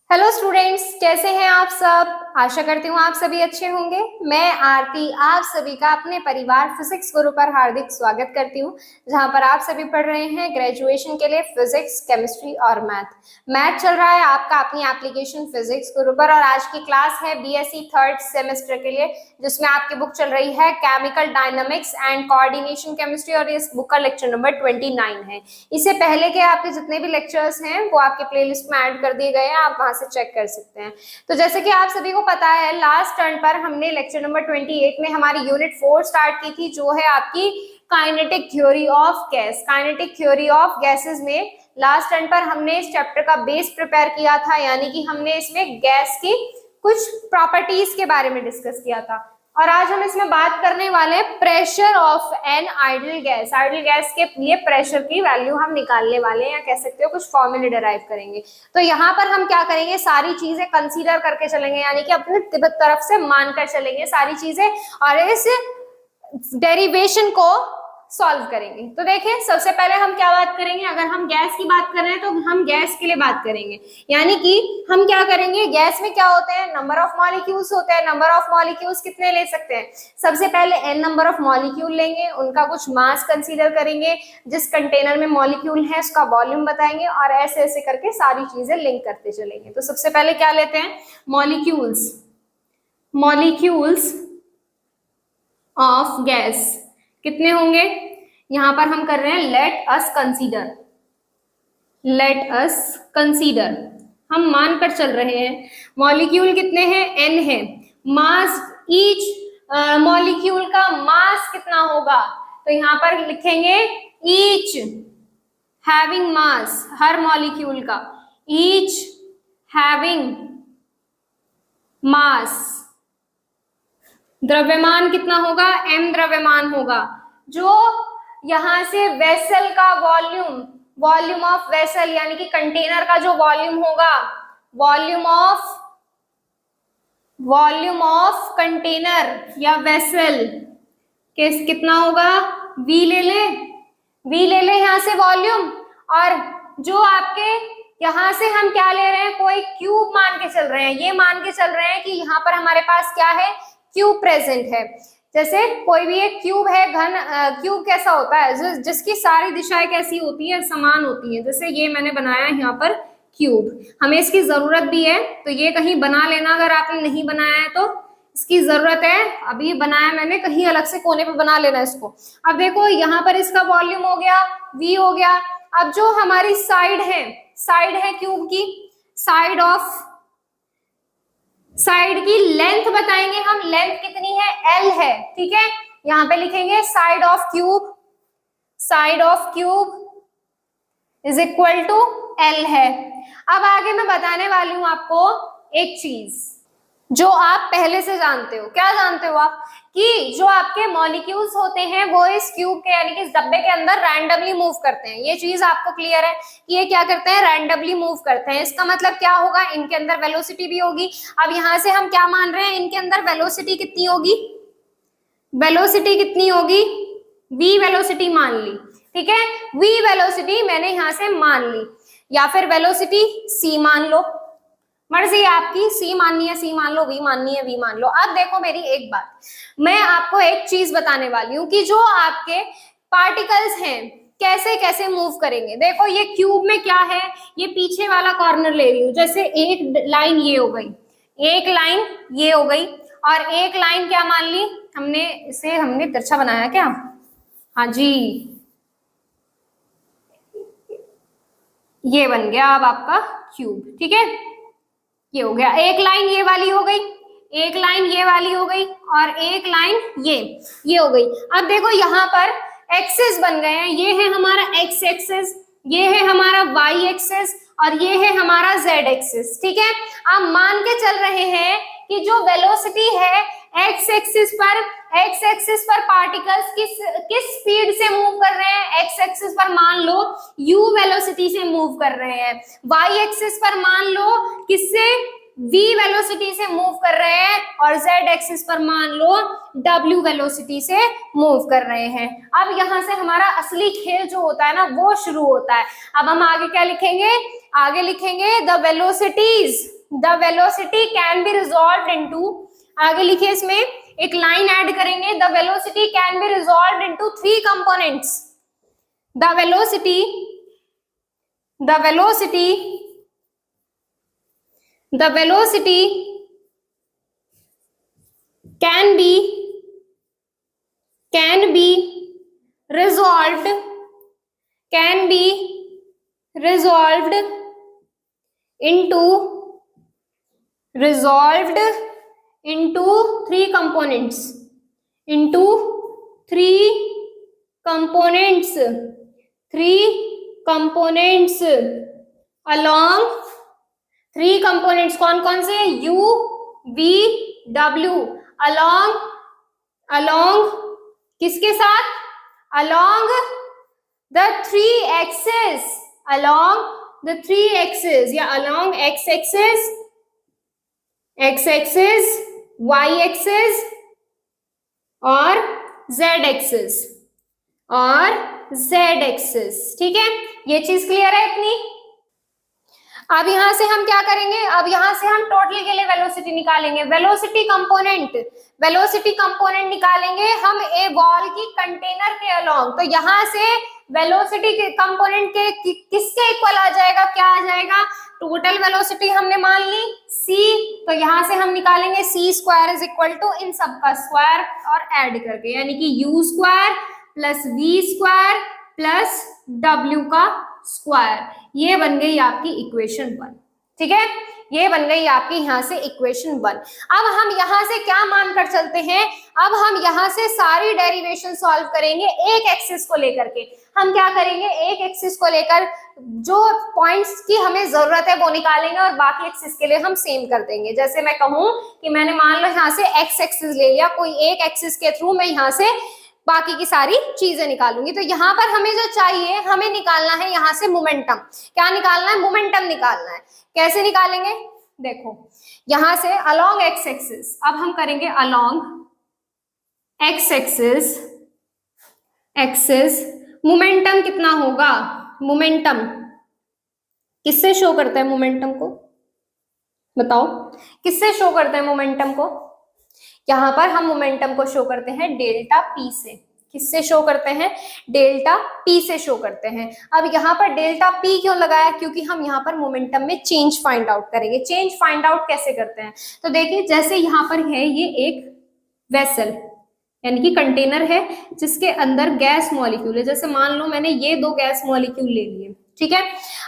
Hello students, कैसे हैं आप सब। आशा करती हूँ आप सभी अच्छे होंगे। मैं आरती आप सभी का अपने परिवार फिजिक्स गुरु पर हार्दिक स्वागत करती हूँ, जहाँ पर आप सभी पढ़ रहे हैं ग्रेजुएशन के लिए फिजिक्स, केमिस्ट्री और मैथ चल रहा है आपका अपनी एप्लीकेशन फिजिक्स गुरु पर। और आज की क्लास है बीएससी थर्ड सेमेस्टर के लिए, जिसमें आपकी बुक चल रही है chemical dynamics and coordination chemistry, और इस बुक का लेक्चर नंबर 29 है। इससे पहले के आपके जितने भी लेक्चर्स हैं वो आपके प्लेलिस्ट में ऐड कर दिए गए हैं, आप वहां से चेक कर सकते हैं। तो जैसे कि आप सभी को पता है, लास्ट टर्न पर हमने लेक्चर नंबर 28 में हमारी यूनिट 4 स्टार्ट की थी, जो है आपकी kinetic theory of gas. Kinetic theory of gases में लास्ट टर्न पर हमने इस चैप्टर का बेस प्रिपेयर किया था, यानी कि हमने इसमें गैस की कुछ प्रॉपर्टीज के बारे में डिस्कस किया था। और आज हम इसमें बात करने वाले हैं pressure of an ideal gas. Ideal gas के लिए प्रेशर की वैल्यू हम निकालने वाले हैं, या कह सकते हो कुछ फॉर्मूले डिराइव करेंगे। तो यहाँ पर हम क्या करेंगे, सारी चीजें कंसीडर करके चलेंगे, यानी कि अपने तरफ से मानकर चलेंगे सारी चीजें, और इस डेरिवेशन को सॉल्व करेंगे। तो देखिए, सबसे पहले हम क्या बात करेंगे, अगर हम गैस की बात कर रहे हैं तो हम गैस के लिए बात करेंगे, यानी कि हम क्या करेंगे, गैस में क्या होते हैं, नंबर ऑफ मॉलिक्यूल्स होते हैं। नंबर ऑफ मॉलिक्यूल्स कितने ले सकते हैं, सबसे पहले n नंबर ऑफ मॉलिक्यूल लेंगे, उनका कुछ मास कंसीडर करेंगे, जिस कंटेनर में मॉलिक्यूल है उसका वॉल्यूम बताएंगे, और ऐसे ऐसे करके सारी चीजें लिंक करते चलेंगे। तो सबसे पहले क्या लेते हैं, मॉलिक्यूल्स ऑफ गैस कितने होंगे, यहां पर हम कर रहे हैं लेट अस कंसीडर, हम मानकर चल रहे हैं। मॉलिक्यूल कितने हैं, n है। मास, ईच मॉलिक्यूल का मास कितना होगा, तो यहां पर लिखेंगे ईच हैविंग मास, हर मॉलिक्यूल का ईच हैविंग मास। द्रव्यमान कितना होगा, m द्रव्यमान होगा। जो यहां से वेसल का वॉल्यूम ऑफ वेसल, यानी कि कंटेनर का जो वॉल्यूम होगा, वॉल्यूम ऑफ कंटेनर या वेसल कितना होगा, v ले ले यहां से वॉल्यूम। और जो आपके यहां से हम क्या ले रहे हैं, कोई क्यूब मान के चल रहे हैं, ये मान के चल रहे हैं कि यहां पर हमारे पास क्या है, क्यूब प्रेजेंट है। जैसे कोई भी एक क्यूब है, घन क्यूब कैसा होता है, जिसकी सारी दिशाएं कैसी होती है, समान होती है। जैसे ये मैंने बनाया है यहाँ पर क्यूब, हमें इसकी जरूरत भी है, तो ये कहीं बना लेना, अगर आपने नहीं बनाया है तो इसकी जरूरत है। अभी बनाया मैंने, कहीं अलग से कोने पे बना लेना इसको। अब देखो, यहाँ पर इसका वॉल्यूम हो गया, v हो गया। अब जो हमारी साइड है क्यूब की, साइड की लेंथ बताएंगे हम, लेंथ कितनी है, l है, ठीक है। यहां पे लिखेंगे side of cube is equal to l है। अब आगे मैं बताने वाली हूं आपको एक चीज जो आप पहले से जानते हो। क्या जानते हो आप, कि जो आपके मॉलिक्यूल्स होते हैं वो इस क्यूब के, यानी कि इस डब्बे के अंदर रैंडमली मूव करते हैं। ये चीज आपको क्लियर है कि ये क्या करते हैं, रैंडमली मूव करते हैं। इसका मतलब क्या होगा, इनके अंदर वेलोसिटी भी होगी। अब यहां से हम क्या मान रहे हैं, इनके अंदर वेलोसिटी कितनी होगी, v वेलोसिटी मान ली, ठीक है। v वेलोसिटी मैंने यहां से मान ली, या फिर वेलोसिटी c मान लो, मर्जी आपकी, सी माननी है सी मान लो, वी माननी है वी मान लो। अब देखो मेरी एक बात, मैं आपको एक चीज बताने वाली हूँ कि जो आपके पार्टिकल्स हैं कैसे कैसे मूव करेंगे। देखो, ये क्यूब में क्या है, ये पीछे वाला कॉर्नर ले रही हूँ। जैसे एक लाइन ये हो गई, एक लाइन ये हो गई, और एक लाइन क्या मान ली हमने, इसे हमने तिरछा बनाया क्या, हाँ जी, ये बन गया अब आपका क्यूब, ठीक है। ये हो गया, एक लाइन ये वाली हो गई, एक लाइन ये वाली हो गई, और एक लाइन ये हो गई। अब देखो यहाँ पर एक्सेस बन गए हैं, ये है हमारा एक्स एक्सेस, ये है हमारा वाई एक्सेस, और ये है हमारा जेड एक्सेस, ठीक है। आप मान के चल रहे हैं कि जो वेलोसिटी है एक्स एक्सिस पर पार्टिकल्स किस स्पीड से मूव कर रहे हैं, एक्स एक्सिस पर मान लो u वेलोसिटी से मूव कर रहे हैं, y एक्सिस पर मान लो किससे, v वेलोसिटी से मूव कर रहे हैं, और z एक्सिस पर मान लो w वेलोसिटी से मूव कर रहे हैं। अब यहां से हमारा असली खेल जो होता है ना, वो शुरू होता है। अब हम आगे क्या लिखेंगे, आगे लिखेंगे the velocities the velocity can be resolve into, आगे लिखिए इसमें एक लाइन ऐड करेंगे, the velocity can be resolve into 3 components. The velocity can be resolved into 3 components, along 3 components, कौन कौन से, u v w, along किसके साथ, along the 3 axes, या along x axis, y axis और z axis, ठीक है, ये चीज क्लियर है इतनी। अब यहां से हम क्या करेंगे, अब यहां से हम टोटल के लिए वेलोसिटी निकालेंगे, वेलोसिटी कंपोनेंट निकालेंगे हम ए बॉल की कंटेनर के अलोंग। तो यहां से वेलोसिटी के कंपोनेंट के किसके इक्वल आ जाएगा, क्या आ जाएगा, टोटल वेलोसिटी हमने मान ली c, तो यहां से हम निकालेंगे c square is equal to इन सब का स्क्वायर और ऐड करके, यानी कि u square plus v square plus w का स्क्वायर, ये बन गई आपकी इक्वेशन 1, ठीक है, ये बन गई आपकी यहाँ से इक्वेशन 1। अब हम यहाँ से क्या मानकर चलते हैं, अब हम यहाँ से सारी डेरिवेशन सॉल्व करेंगे एक एक्सिस को लेकर के। हम क्या करेंगे, एक एक्सिस को लेकर जो पॉइंट्स की हमें जरूरत है वो निकालेंगे और बाकी एक्सिस के लिए हम सेम कर देंगे। जैसे मैं कहूँ कि मैंने मान लो यहाँ से एक्स एक्सिस ले लिया, कोई एक एक्सिस के थ्रू मैं यहाँ से बाकी की सारी चीजें निकालूंगी। तो यहाँ पर हमें जो चाहिए, हमें निकालना है यहाँ से मोमेंटम। क्या निकालना है, मोमेंटम निकालना है। कैसे निकालेंगे, देखो यहां से अलोंग एक्स एक्सिस, अब हम करेंगे अलोंग एक्स एक्सिस मोमेंटम कितना होगा, मोमेंटम किससे शो करता है, मोमेंटम को बताओ किससे शो करते हैं मोमेंटम को, यहां पर हम मोमेंटम को शो करते हैं डेल्टा पी से। किससे शो करते हैं, डेल्टा पी से शो करते हैं। अब यहाँ पर डेल्टा पी क्यों लगाया, क्योंकि हम यहाँ पर मोमेंटम में चेंज फाइंड आउट करेंगे। चेंज फाइंड आउट कैसे करते हैं, तो देखिए जैसे यहाँ पर है ये एक वेसल यानी कि कंटेनर है जिसके अंदर गैस मॉलिक्यूल है। जैसे मान लो मैंने ये 2 गैस मॉलिक्यूल ले लिए, ठीक है।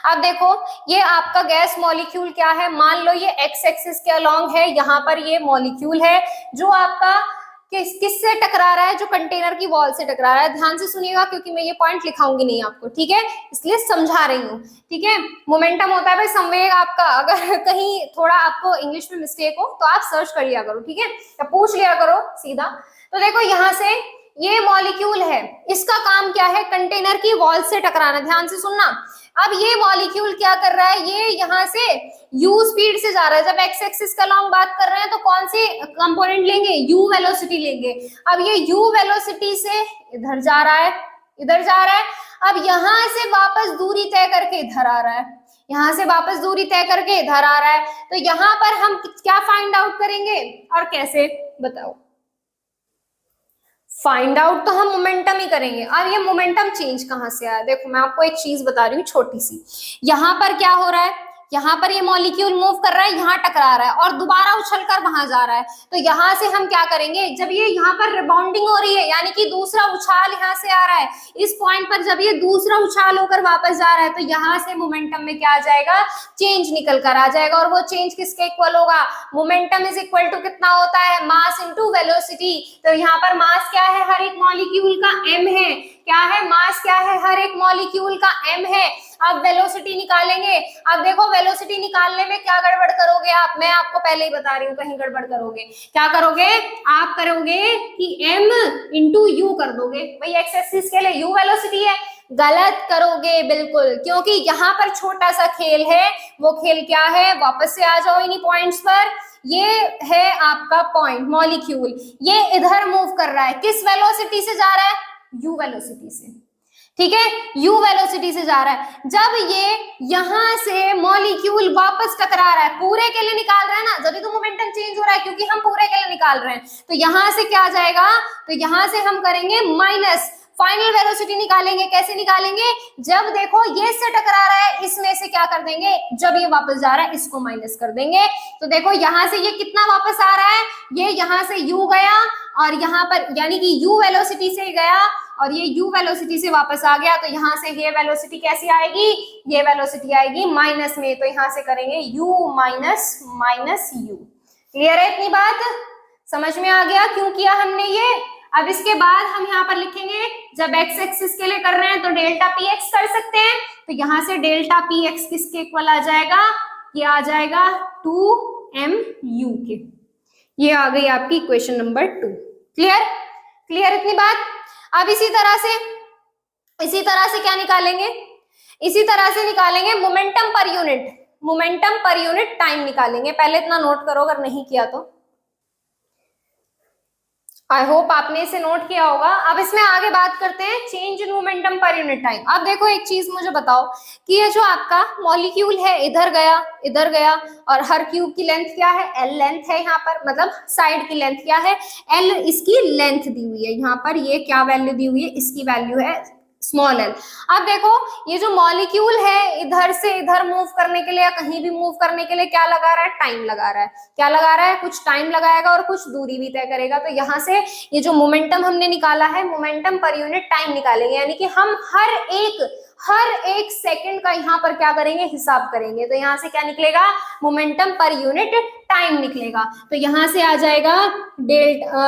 अब देखो ये आपका गैस मॉलिक्यूल क्या है, मान लो ये एक्स एक्सिस के अलोंग है, यहाँ पर ये मॉलिक्यूल है जो आपका किससे टकरा रहा है, जो कंटेनर की वॉल से टकरा रहा है। ध्यान से सुनिएगा क्योंकि मैं ये पॉइंट लिखाऊंगी नहीं आपको, ठीक है, इसलिए समझा रही हूँ, ठीक है। मोमेंटम होता है भाई संवेग आपका, अगर कहीं थोड़ा आपको इंग्लिश में मिस्टेक हो तो आप सर्च कर लिया करो, ठीक है, या पूछ लिया करो सीधा। तो देखो यहाँ से ये मॉलिक्यूल है, इसका काम क्या है, कंटेनर की वॉल से टकराना। ध्यान से सुनना, अब ये मॉलिक्यूल क्या कर रहा है, ये यहाँ से u स्पीड से जा रहा है। जब x एक्सिस का लॉन्ग बात कर रहे हैं तो कौन से कंपोनेंट लेंगे, u वेलोसिटी लेंगे। अब ये u वेलोसिटी से इधर जा रहा है, इधर जा रहा है। अब यहाँ से वापस दूरी तय करके इधर आ रहा है, यहाँ से वापस दूरी तय करके इधर आ रहा है। तो यहाँ पर हम क्या फाइंड आउट करेंगे और कैसे, बताओ। फाइंड आउट तो हम मोमेंटम ही करेंगे। अब ये मोमेंटम चेंज कहां से आया, देखो मैं आपको एक चीज बता रही हूँ छोटी सी। यहाँ पर क्या हो रहा है, यहाँ पर ये मॉलिक्यूल मूव कर रहा है, यहाँ टकरा रहा है और दोबारा उछलकर वहां जा रहा है। तो यहाँ से हम क्या करेंगे, जब ये यहाँ पर रिबाउंडिंग हो रही है यानी कि दूसरा उछाल यहाँ से आ रहा है, इस पॉइंट पर जब ये दूसरा उछाल होकर वापस जा रहा है तो यहाँ से मोमेंटम में क्या आ जाएगा, चेंज निकल कर आ जाएगा। और वो चेंज किसके इक्वल होगा, मोमेंटम इज इक्वल टू कितना होता है, मास इंटू वेलोसिटी। तो यहाँ पर मास क्या है, हर एक मॉलिक्यूल का m है। क्या है, मास क्या है, हर एक मॉलिक्यूल का m है। अब वेलोसिटी निकालेंगे। अब देखो वेलोसिटी निकालने में क्या गड़बड़ करोगे आप, मैं आपको पहले ही बता रही हूँ, कहीं गड़बड़ करोगे। क्या करोगे, आप करोगे कि m इंटू यू कर दोगे, भाई एक्स एक्सिस के लिए u वेलोसिटी है। गलत करोगे बिल्कुल, क्योंकि यहाँ पर छोटा सा खेल है। वो खेल क्या है, वापस से आ जाओ इन्हीं पॉइंट्स पर। ये है आपका पॉइंट, मॉलिक्यूल ये इधर मूव कर रहा है, किस वेलोसिटी से जा रहा है, u वेलोसिटी से। ठीक है, u वेलोसिटी से जा रहा है। जब ये यहां से मॉलिक्यूल वापस टकरा रहा है, पूरे के लिए निकाल रहा है ना, जब तो मोमेंटम चेंज हो रहा है क्योंकि हम पूरे के लिए निकाल रहे हैं। तो यहां से क्या जाएगा, तो यहां से हम करेंगे माइनस, फाइनल वेलोसिटी निकालेंगे। कैसे निकालेंगे, जब देखो ये से टकरा रहा है, इसमें से क्या कर देंगे, जब ये वापस जा रहा है इसको माइनस कर देंगे। तो देखो यहां से ये कितना वापस आ रहा है, ये यहां से u गया और यहाँ पर यानी कि u वेलोसिटी से गया और ये u वेलोसिटी से वापस आ गया। तो यहाँ से ये वेलोसिटी कैसी आएगी, ये वेलोसिटी आएगी माइनस में। तो यहाँ से करेंगे u minus minus u। Clear है इतनी बात, समझ में आ गया क्यों किया हमने ये। अब इसके बाद हम यहाँ पर लिखेंगे, जब x एक्सिस के लिए कर रहे हैं तो डेल्टा पी एक्स कर सकते हैं। तो यहाँ से डेल्टा पी एक्स किसके इक्वल आ जाएगा, ये आ जाएगा 2mu के। ये आ गई आपकी इक्वेशन नंबर 2। क्लियर, क्लियर इतनी बात। अब इसी तरह से क्या निकालेंगे, इसी तरह से निकालेंगे momentum per unit, momentum per unit time निकालेंगे। पहले इतना नोट करो अगर नहीं किया तो, आई होप आपने इसे नोट किया होगा। अब इसमें आगे बात करते हैं change in momentum per unit time. अब देखो एक चीज मुझे बताओ कि ये जो आपका मॉलिक्यूल है इधर गया और हर क्यूब की लेंथ क्या है, L लेंथ है यहाँ पर, मतलब साइड की लेंथ क्या है, L इसकी लेंथ दी हुई है। यहाँ पर ये क्या वैल्यू दी हुई है, इसकी वैल्यू है स्मॉल l। अब देखो ये जो मॉलिक्यूल है इधर से इधर मूव करने के लिए या कहीं भी मूव करने के लिए क्या लगा रहा है, टाइम लगा रहा है। क्या लगा रहा है, कुछ टाइम लगाएगा और कुछ दूरी भी तय करेगा। तो यहाँ से ये जो मोमेंटम हमने निकाला है, मोमेंटम पर यूनिट टाइम निकालेंगे, यानी कि हम हर एक सेकंड का यहाँ पर क्या करेंगे, हिसाब करेंगे। तो यहाँ से क्या निकलेगा, मोमेंटम पर यूनिट टाइम निकलेगा। तो यहाँ से आ जाएगा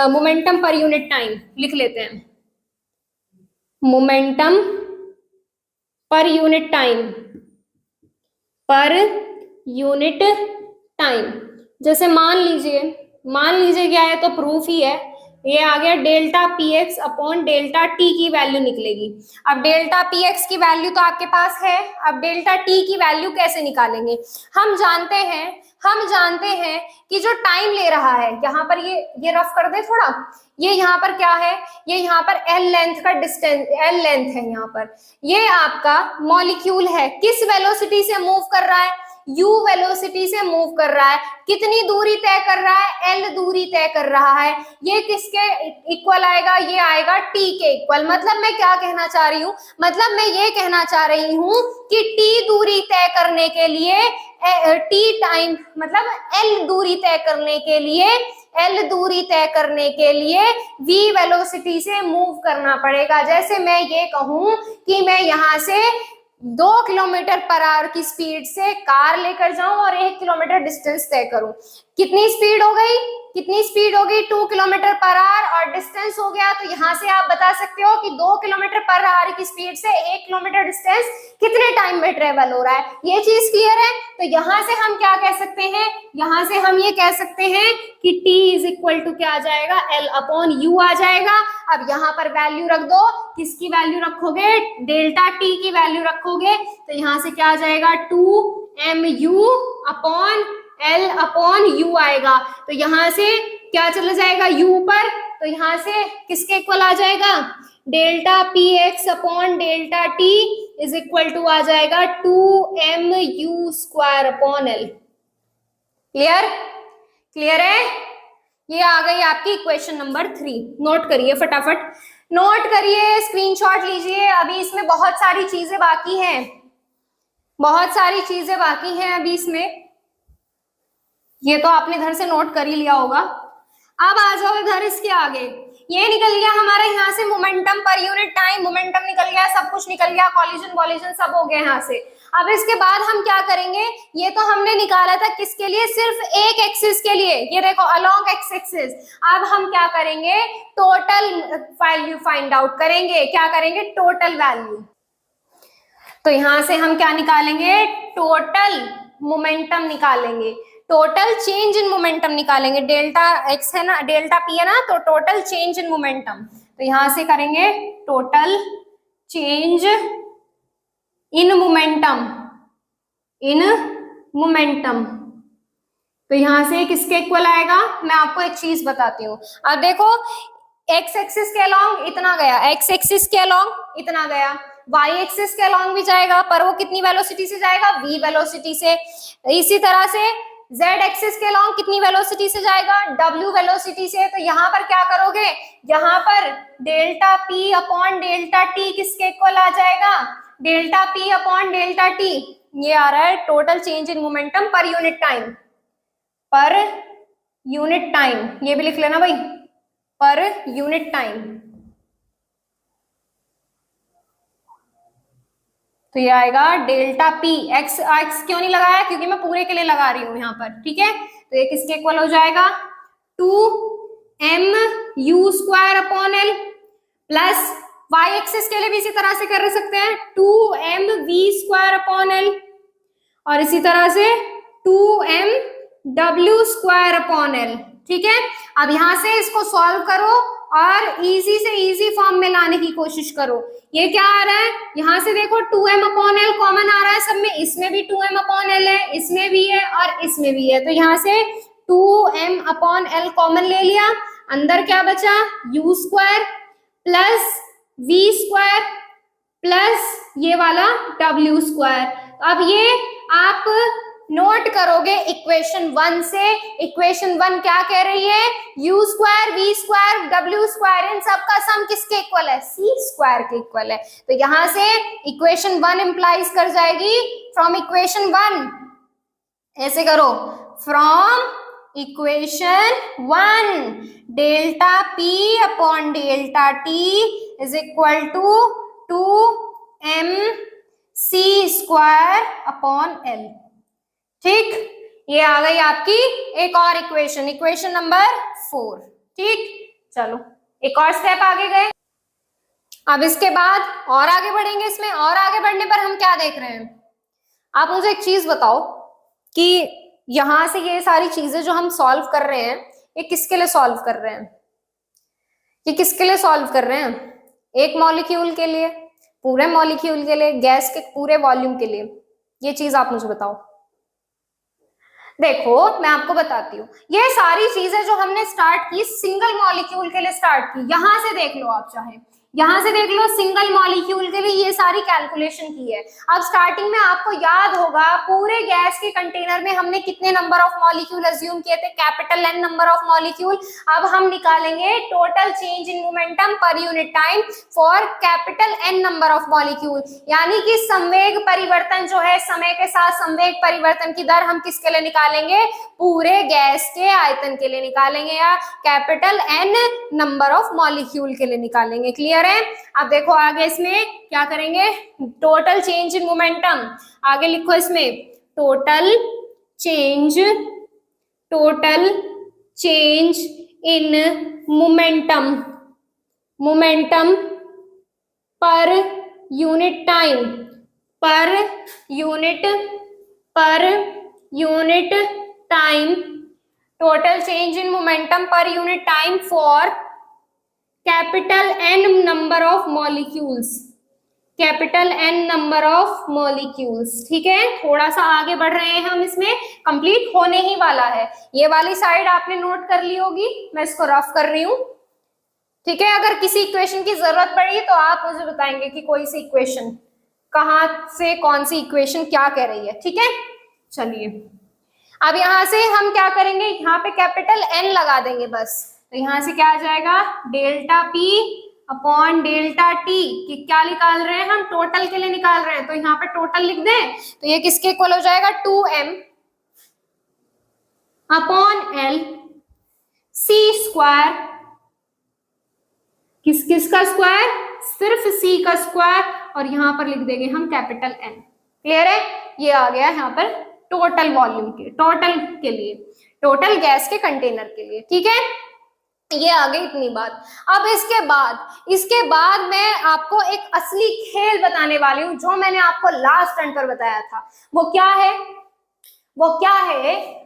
मोमेंटम पर यूनिट टाइम, लिख लेते हैं momentum per unit time, per unit time. जैसे मान लीजिए क्या है, तो प्रूफ ही है, ये आ गया delta P X upon delta T की वैल्यू निकलेगी। अब डेल्टा पी एक्स की वैल्यू तो आपके पास है, अब डेल्टा टी की वैल्यू कैसे निकालेंगे, हम जानते हैं कि जो टाइम ले रहा है, यहाँ पर ये रफ कर दे थोड़ा, ये यहाँ पर क्या है, ये यहाँ पर L लेंथ का डिस्टेंस, L लेंथ है यहाँ पर। ये आपका मॉलिक्यूल है, किस वेलोसिटी से मूव कर रहा है, u वेलोसिटी से मूव कर रहा है। कितनी दूरी तय कर रहा है, L दूरी तय कर रहा है। ये किसके इक्वल आएगा, ये आएगा t के इक्वल। मतलब मैं क्या कहना चाह रही हूँ, मतलब मैं ये कहना चाह रही हूँ कि t दूरी तय करने के लिए t टाइम, मतलब L दूरी तय करने के लिए v वेलोसिटी से मूव करना पड़ेगा। जैसे मैं ये कहूं कि मैं यहाँ से 2 किलोमीटर पर आवर की स्पीड से कार लेकर जाऊं और 1 किलोमीटर डिस्टेंस तय करूं, कितनी स्पीड हो गई, 2 किलोमीटर पर आवर और डिस्टेंस हो गया। तो यहाँ से आप बता सकते हो कि 2 किलोमीटर पर आवर की स्पीड से 1 किलोमीटर डिस्टेंस कितने टाइम में ट्रेवल हो रहा है। ये चीज क्लियर है। तो यहाँ से हम क्या कह सकते हैं, यहाँ से हम ये कह सकते हैं कि t इज इक्वल टू क्या आ जाएगा, L अपॉन u आ जाएगा। अब यहाँ पर वैल्यू रख दो, किसकी वैल्यू रखोगे, डेल्टा t की वैल्यू रखोगे। तो यहाँ से क्या आ जाएगा, 2mu upon L upon u आएगा। तो यहाँ से क्या चला जाएगा u पर, तो यहाँ से किसके इक्वल आ जाएगा, delta P X upon delta T is equal to आ जाएगा 2mu square upon L। Clear है। ये आ गई आपकी इक्वेशन नंबर 3। नोट करिए, फटाफट नोट करिए, स्क्रीनशॉट लीजिए। अभी इसमें बहुत सारी चीजें बाकी हैं अभी इसमें। ये तो आपने इधर से नोट कर ही लिया होगा। अब आ जाओ इधर, इसके आगे ये निकल गया हमारा यहाँ से momentum per unit time, momentum निकल गया, सब कुछ निकल गया, कॉलिजन सब हो गया यहाँ से। अब इसके बाद हम क्या करेंगे, ये तो हमने निकाला था किसके लिए, सिर्फ एक एक्सिस के लिए, ये देखो अलोंग एक्स एक्सिस। अब हम क्या करेंगे, टोटल वैल्यू फाइंड आउट करेंगे। क्या करेंगे, टोटल वैल्यू। तो यहाँ से हम क्या निकालेंगे, टोटल मोमेंटम निकालेंगे, टोटल चेंज इन मोमेंटम निकालेंगे। डेल्टा एक्स है ना, डेल्टा पी है ना, तो टोटल चेंज इन मोमेंटम। तो यहां से करेंगे टोटल चेंज इन मोमेंटम। तो यहां से किसके इक्वल आएगा, मैं आपको एक चीज बताती हूँ। अब देखो एक्स एक्सिस के अलोंग इतना गया, एक्स एक्सिस के अलोंग इतना गया, वाई एक्सिस के अलॉन्ग भी जाएगा, पर वो कितनी वेलोसिटी से जाएगा, v वेलोसिटी से। इसी तरह से z एक्सिस के अलॉन्ग कितनी वेलोसिटी से जाएगा, w वेलोसिटी से। तो यहाँ पर क्या करोगे, यहाँ पर delta p upon delta t किसके इक्वल आ जाएगा, delta p upon delta t। ये आ रहा है total change in momentum per unit time, per unit time, ये भी लिख लेना भाई, पर यूनिट टाइम। तो ये आएगा डेल्टा पी, एक्स एक्स क्यों नहीं लगाया, क्योंकि मैं पूरे के लिए लगा रही हूं यहाँ पर, ठीक है। तो ये किसके इक्वल हो जाएगा, 2m(u²) upon L plus Y axis के लिए भी इसी तरह से कर सकते हैं, 2mv² अपॉन एल, और इसी तरह से 2mw² अपॉन एल, ठीक है। अब यहां से इसको सॉल्व करो और इजी से इजी फॉर्म में लाने की कोशिश करो। ये क्या आ रहा है, यहां से देखो 2m अपॉन एल कॉमन आ रहा है सब में, इसमें भी 2m अपॉन एल है, इसमें भी है और इसमें भी है। तो यहां से 2m अपॉन एल कॉमन ले लिया, अंदर क्या बचा, u² प्लस v² प्लस ये वाला w²। अब ये आप नोट करोगे इक्वेशन 1 से। इक्वेशन 1 क्या कह रही है, u² v² w² इन सब का सम किसके इक्वल है, c² के इक्वल है। तो यहां से इक्वेशन 1 इंप्लाइज कर जाएगी फ्रॉम इक्वेशन 1, ऐसे करो, from equation 1 delta p upon delta t is equal to 2mc² upon l, ठीक। ये आ गई आपकी एक और इक्वेशन, इक्वेशन नंबर 4, ठीक। चलो एक और स्टेप आगे गए। अब इसके बाद और आगे बढ़ेंगे इसमें, और आगे बढ़ने पर हम क्या देख रहे हैं, आप मुझे एक चीज बताओ कि यहां से ये सारी चीजें जो हम सॉल्व कर रहे हैं, ये किसके लिए सॉल्व कर रहे हैं, ये किसके लिए सॉल्व कर रहे हैं, एक मॉलिक्यूल के लिए, पूरे मॉलिक्यूल के लिए, गैस के पूरे वॉल्यूम के लिए। ये चीज आप मुझे बताओ। देखो मैं आपको बताती हूँ, ये सारी चीजें जो हमने स्टार्ट की सिंगल मॉलिक्यूल के लिए स्टार्ट की, यहां से देख लो, आप चाहे यहां से देख लो, सिंगल मॉलिक्यूल के लिए ये सारी कैलकुलेशन की है। अब स्टार्टिंग में आपको याद होगा पूरे गैस के कंटेनर में हमने कितने नंबर ऑफ मॉलिक्यूल अज्यूम किए थे, capital N number of molecule. अब हम निकालेंगे total change in momentum per unit time for capital N number of molecule, यानी कि संवेग परिवर्तन जो है, समय के साथ संवेग परिवर्तन की दर हम किसके लिए निकालेंगे, पूरे गैस के आयतन के लिए निकालेंगे, या capital N number of molecule के लिए निकालेंगे। क्लियर है। अब देखो आगे इसमें क्या करेंगे, टोटल चेंज इन मोमेंटम, आगे लिखो इसमें total change in momentum, momentum per unit time, per unit time, total change in momentum per unit time for capital N number of molecules, capital N number of molecules, ठीक है। थोड़ा सा आगे बढ़ रहे हैं हम, इसमें कंप्लीट होने ही वाला है। ये वाली साइड आपने नोट कर ली होगी, मैं इसको रफ कर रही हूं, ठीक है। अगर किसी इक्वेशन की जरूरत पड़ी तो आप मुझे बताएंगे कि कोई सी इक्वेशन कहां से, कौन सी इक्वेशन क्या कह रही है, ठीक है। चलिए अब यहां से हम क्या करेंगे, यहाँ पे कैपिटल N लगा देंगे बस। तो यहां से क्या आ जाएगा, delta P upon delta T, कि क्या निकाल रहे हैं हम, टोटल के लिए निकाल रहे हैं, तो यहाँ पे टोटल लिख दें। तो ये किसके इक्वल हो जाएगा, 2m अपॉन L c², किसका स्क्वायर, सिर्फ c का स्क्वायर, और यहाँ पर लिख देंगे हम कैपिटल N। क्लियर है। ये आ गया यहाँ पर टोटल वॉल्यूम के, टोटल के लिए, टोटल गैस के कंटेनर के लिए, ठीक है। ये आ गई इतनी बात। अब इसके बाद मैं आपको एक असली खेल बताने वाली हूँ, जो मैंने आपको लास्ट टर्न पर बताया था। वो क्या है,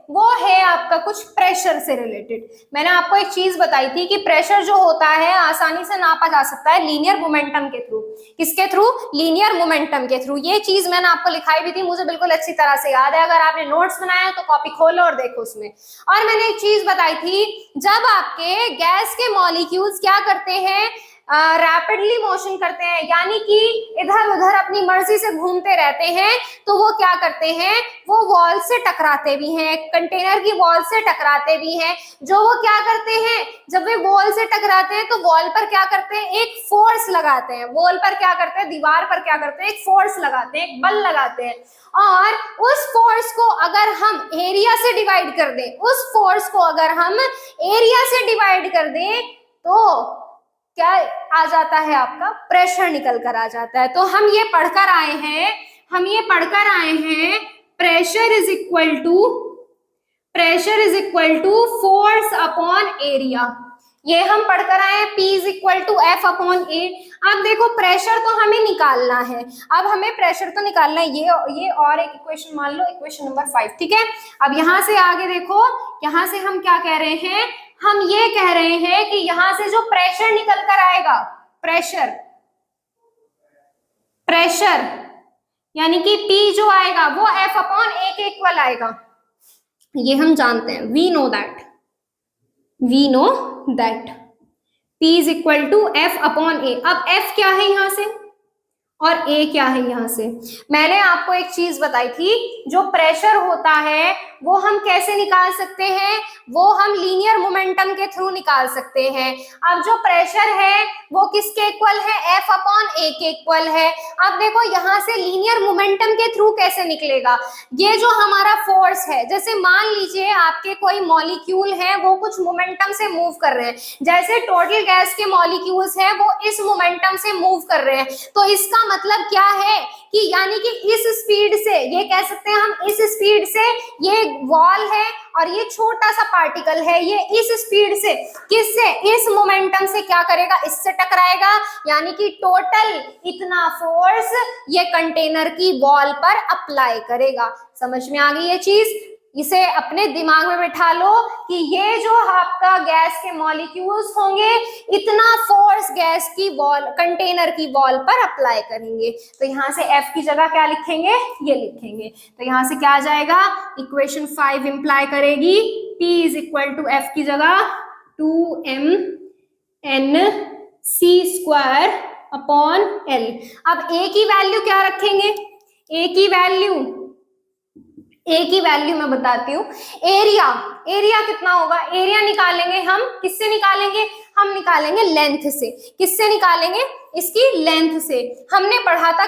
वो है आपका कुछ प्रेशर से रिलेटेड। मैंने आपको एक चीज बताई थी कि प्रेशर जो होता है आसानी से नापा जा सकता है लीनियर मोमेंटम के थ्रू। किसके थ्रू, लीनियर मोमेंटम के थ्रू। ये चीज मैंने आपको लिखाई भी थी, मुझे बिल्कुल अच्छी तरह से याद है। अगर आपने नोट्स बनाया तो कॉपी खोलो और देखो उसमें। और मैंने एक चीज बताई थी, जब आपके गैस के मॉलिक्यूल्स क्या करते हैं, रैपिडली मोशन करते हैं, यानी कि इधर उधर अपनी मर्जी से घूमते रहते हैं, तो वो क्या करते हैं, वो वॉल से टकराते भी हैं, कंटेनर की वॉल से टकराते भी हैं। जो वो क्या करते हैं, जब वे वॉल से टकराते हैं तो वॉल पर क्या करते हैं, एक फोर्स लगाते हैं, वॉल पर क्या करते हैं, दीवार पर क्या करते हैं, एक फोर्स लगाते हैं, एक बल लगाते हैं। और उस फोर्स को अगर हम एरिया से डिवाइड कर दें, उस फोर्स को अगर हम एरिया से डिवाइड कर दें, तो क्या आ जाता है, आपका प्रेशर निकल कर आ जाता है। तो हम ये पढ़कर आए हैं pressure is equal to force upon area. ये हम पढ़कर आए हैं, P is equal to F upon A। अब देखो प्रेशर तो हमें निकालना है, अब हमें प्रेशर तो निकालना है, ये और एक इक्वेशन मान लो, इक्वेशन नंबर 5, ठीक है। अब यहां से आगे देखो, यहां से हम क्या कह रहे हैं, हम ये कह रहे हैं कि यहां से जो प्रेशर निकल कर आएगा, प्रेशर यानी कि P जो आएगा वो F अपॉन A के इक्वल आएगा, ये हम जानते हैं, we know that P is equal to F upon A। अब F क्या है यहां से और A क्या है यहां से। मैंने आपको एक चीज बताई थी, जो प्रेशर होता है वो हम कैसे निकाल सकते हैं, वो हम लीनियर मोमेंटम के थ्रू निकाल सकते हैं। अब जो प्रेशर है वो किसके इक्वल है, F अपॉन A के इक्वल है। अब देखो यहां से लीनियर मोमेंटम के थ्रू कैसे निकलेगा, ये जो हमारा फोर्स है, जैसे मान लीजिए आपके कोई मॉलिक्यूल है, वो कुछ मोमेंटम से मूव कर रहे हैं, जैसे टोटल गैस के मॉलिक्यूल्स हैं वो इस मोमेंटम से मूव कर रहे हैं, तो इसका मतलब क्या है कि यानी कि इस स्पीड से, ये कह सकते हैं हम, इस स्पीड से, ये वॉल है और ये छोटा सा पार्टिकल है, ये इस स्पीड से, किससे, इस मोमेंटम से क्या करेगा, इससे टकराएगा, यानी कि टोटल इतना फोर्स ये कंटेनर की वॉल पर अप्लाई करेगा। समझ में आ गई ये चीज, इसे अपने दिमाग में बिठा लो कि ये जो आपका गैस के मॉलिक्यूल्स होंगे, इतना फोर्स गैस की वॉल, कंटेनर की वॉल पर अप्लाई करेंगे। तो यहां से F की जगह क्या लिखेंगे, ये लिखेंगे। तो यहां से क्या आ जाएगा, इक्वेशन 5 इंप्लाई करेगी P is equal to F की जगह 2mnc स्क्वायर अपॉन L। अब A की वैल्यू क्या रखेंगे, A की वैल्यू मैं बताती हूँ। एरिया कितना होगा, एरिया निकालेंगे हम, किससे निकालेंगे, हम निकालेंगे लेंथ से। किससे निकालेंगे, इसकी लेंथ से। हमने पढ़ा था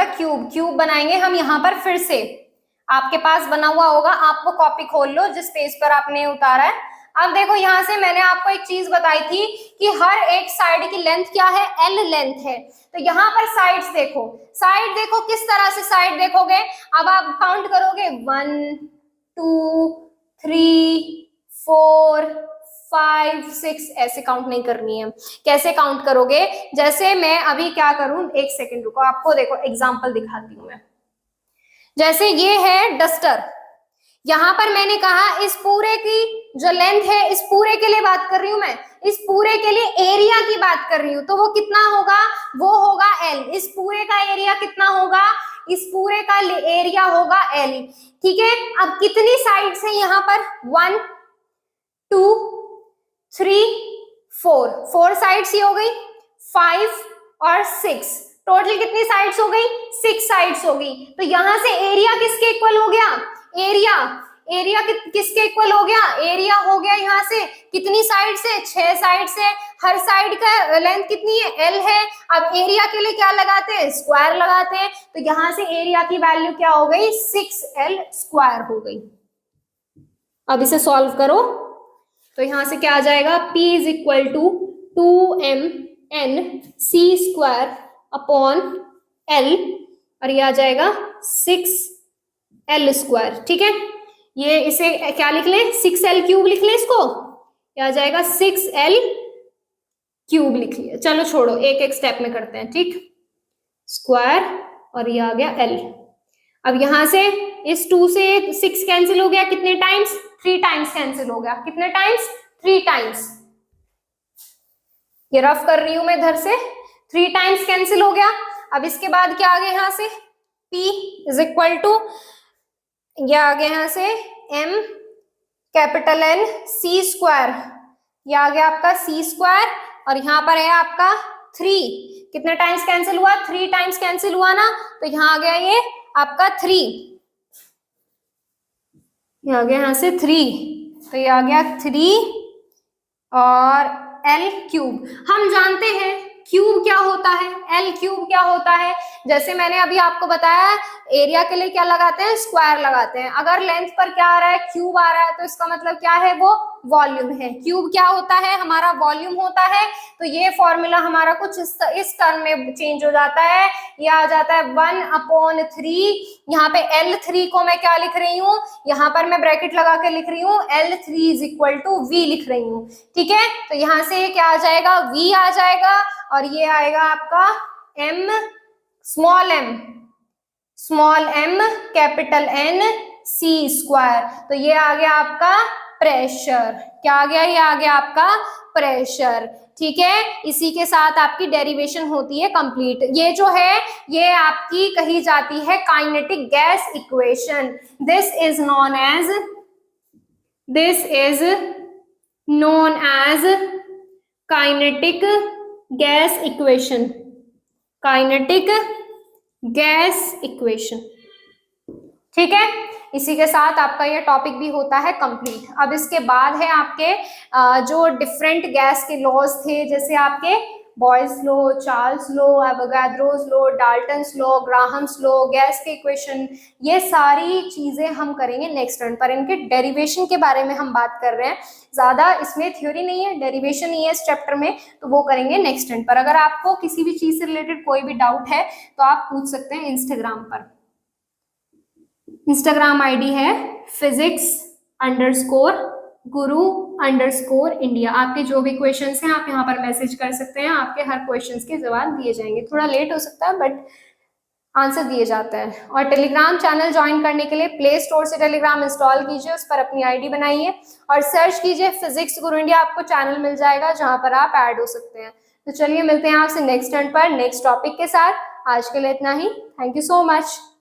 क्यूब बनाएंगे हम यहाँ पर, फिर से आपके पास बना हुआ होगा, आप वो कॉपी खोल लो जिस पेज पर आपने उतारा है। अब देखो यहां से मैंने आपको एक चीज बताई थी कि हर एक साइड की लेंथ क्या है, L लेंथ है। तो यहाँ पर साइड देखो किस तरह से साइड देखोगे, अब आप काउंट करोगे 1 2 3 4 5 6, ऐसे काउंट नहीं करनी है। कैसे काउंट करोगे, जैसे मैं अभी क्या करूं, एक सेकेंड रुको, आपको देखो एग्जाम्पल दिखाती हूं मैं। जैसे ये है डस्टर, यहां पर मैंने कहा इस पूरे की जो लेंथ है, इस पूरे के लिए बात कर रही हूं मैं, इस पूरे के लिए एरिया की बात कर रही हूं, तो वो कितना होगा, वो होगा L। इस पूरे का एरिया कितना होगा, इस पूरे का एरिया होगा L, ठीक है। अब कितनी साइड्स है यहाँ पर, 1 2 3 4 साइड्स ही हो गई, 5 और 6, टोटल कितनी साइड्स हो गई, 6 साइड्स हो गई। तो यहां से एरिया किसके इक्वल हो गया, एरिया किसके इक्वल हो गया, एरिया हो गया यहाँ से कितनी साइड से, 6 साइड से, हर साइड का लेंथ कितनी है, L है। अब एरिया के लिए क्या लगाते हैं, स्क्वायर लगाते हैं, तो यहां से एरिया की वैल्यू क्या हो गई, 6L स्क्वायर हो गई। अब इसे सॉल्व करो, तो यहां से क्या आ जाएगा, P is equal to 2mnc square upon L, और ये आ जाएगा 6L स्क्वायर, ठीक है। ये इसे क्या लिख लें, 6L क्यूब लिख लें इसको, ये आ जाएगा 6L क्यूब लिख लिया। चलो छोड़ो, एक एक स्टेप में करते हैं, ठीक। स्क्वायर और ये आ गया L। अब यहां से इस 2 से 6 कैंसिल हो गया, कितने टाइम्स, 3 टाइम्स कैंसिल हो गया, कितने टाइम्स, 3 टाइम्स। ये रफ कर रही हूं मैं इधर से, 3 टाइम्स कैंसिल हो गया। अब इसके बाद क्या आ गया यहां से, P इज इक्वल टू, ये आ गया यहां से M capital N C square ये आ गया आपका c स्क्वायर, और यहाँ पर है आपका 3, कितने टाइम्स कैंसिल हुआ, 3 टाइम्स कैंसिल हुआ ना, तो यहाँ आ गया ये आपका 3, ये आ गया यहाँ से 3, तो ये आ गया 3 और L क्यूब। हम जानते हैं क्यूब क्या होता है, L क्यूब क्या होता है, जैसे मैंने अभी आपको बताया एरिया के लिए क्या लगाते हैं, स्क्वायर लगाते हैं। अगर लेंथ पर क्या आ रहा है, क्यूब आ रहा है, तो इसका मतलब क्या है, वो वॉल्यूम है। क्यूब क्या होता है, हमारा वॉल्यूम होता है। तो ये फॉर्मूला हमारा कुछ इस टर्म में चेंज हो जाता है, ये आ जाता है 1/3। यहाँ पे L3 को मैं क्या लिख रही हूँ, यहाँ पर मैं ब्रैकेट लगा के लिख रही हूँ L3 = V लिख रही हूँ, ठीक है। तो यहाँ से क्या आ जाएगा, V आ जाएगा, और ये आएगा आपका m, small m capital N c square. तो ये आ गया आपका प्रेशर, क्या आ गया, ये आ गया आपका प्रेशर, ठीक है। इसी के साथ आपकी डेरिवेशन होती है कंप्लीट। ये जो है ये आपकी कही जाती है kinetic gas equation. This is known as kinetic gas equation, kinetic gas equation, ठीक है। इसी के साथ आपका ये टॉपिक भी होता है कंप्लीट। अब इसके बाद है आपके जो डिफरेंट गैस के लॉज थे, जैसे आपके Boyle's law, Charles law, Avogadro's law, Dalton's law, Graham's law, gas के इक्वेशन, ये सारी चीजें हम करेंगे नेक्स्ट टर्न पर। इनके डेरिवेशन के बारे में हम बात कर रहे हैं, ज्यादा इसमें थ्योरी नहीं है, डेरिवेशन ही है इस चैप्टर में, तो वो करेंगे नेक्स्ट टर्न पर। अगर आपको किसी भी चीज से रिलेटेड कोई भी डाउट है तो आप पूछ सकते हैं इंस्टाग्राम पर। इंस्टाग्राम आईडी है physics_guru_India। आपके जो भी क्वेश्चंस हैं आप यहाँ पर मैसेज कर सकते हैं, आपके हर क्वेश्चंस के जवाब दिए जाएंगे। थोड़ा लेट हो सकता है बट आंसर दिए जाता है। और टेलीग्राम चैनल ज्वाइन करने के लिए प्ले स्टोर से टेलीग्राम इंस्टॉल कीजिए, उस पर अपनी आईडी बनाइए और सर्च कीजिए फिजिक्स गुरु इंडिया, आपको चैनल मिल जाएगा जहां पर आप ऐड हो सकते हैं। तो चलिए मिलते हैं आपसे नेक्स्ट टर्न पर नेक्स्ट टॉपिक के साथ। आज के लिए इतना ही, थैंक यू सो मच।